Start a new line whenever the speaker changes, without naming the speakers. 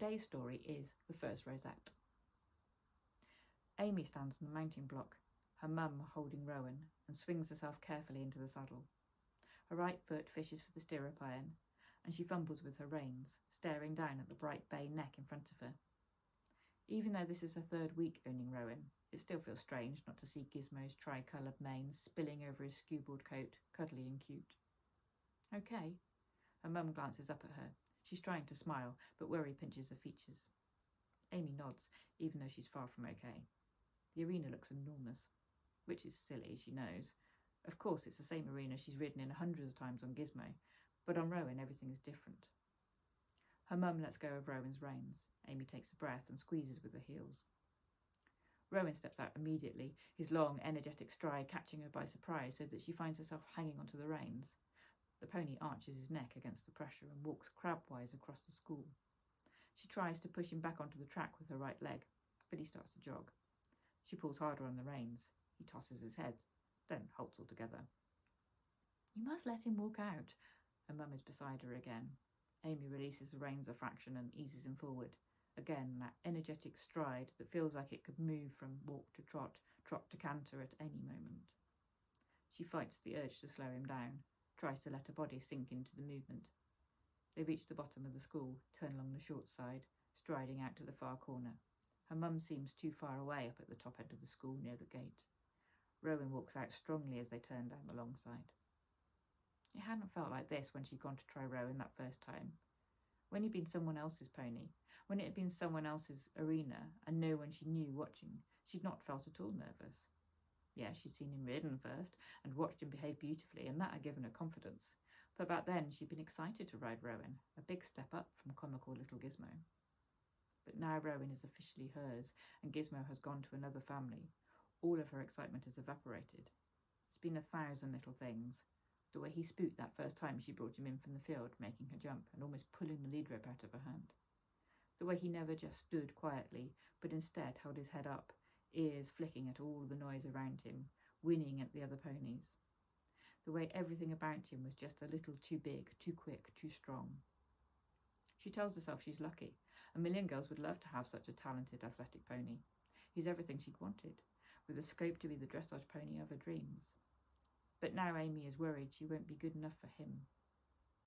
today's story is The First Rosette. Amy stands on the mounting block, her mum holding Rowan, and swings herself carefully into the saddle. Her right foot fishes for the stirrup iron, and she fumbles with her reins, staring down at the bright bay neck in front of her. Even though this is her third week owning Rowan, it still feels strange not to see Gizmo's tri-coloured mane spilling over his skewbald coat, cuddly and cute. Okay. Her mum glances up at her. She's trying to smile, but worry pinches her features. Amy nods, even though she's far from okay. The arena looks enormous, which is silly, she knows. Of course, it's the same arena she's ridden in hundreds of times on Gizmo, but on Rowan everything is different. Her mum lets go of Rowan's reins. Amy takes a breath and squeezes with her heels. Rowan steps out immediately, his long, energetic stride catching her by surprise so that she finds herself hanging onto the reins. The pony arches his neck against the pressure and walks crabwise across the school. She tries to push him back onto the track with her right leg, but he starts to jog. She pulls harder on the reins. He tosses his head, then halts altogether. You must let him walk out. Her mum is beside her again. Amy releases the reins a fraction and eases him forward. Again, that energetic stride that feels like it could move from walk to trot, trot to canter at any moment. She fights the urge to slow him down, tries to let her body sink into the movement. They reach the bottom of the school, turn along the short side, striding out to the far corner. Her mum seems too far away up at the top end of the school near the gate. Rowan walks out strongly as they turn down the long side. It hadn't felt like this when she'd gone to try Rowan that first time. When he'd been someone else's pony, when it had been someone else's arena and no one she knew watching, she'd not felt at all nervous. Yeah, she'd seen him ridden first and watched him behave beautifully, and that had given her confidence. But back then she'd been excited to ride Rowan, a big step up from comical little Gizmo. But now Rowan is officially hers, and Gizmo has gone to another family. All of her excitement has evaporated. It's been 1,000 little things. The way he spooked that first time she brought him in from the field, making her jump and almost pulling the lead rope out of her hand. The way he never just stood quietly, but instead held his head up, ears flicking at all the noise around him, whinnying at the other ponies. The way everything about him was just a little too big, too quick, too strong. She tells herself she's lucky. 1,000,000 girls would love to have such a talented, athletic pony. He's everything she'd wanted, with the scope to be the dressage pony of her dreams. But now Amy is worried she won't be good enough for him.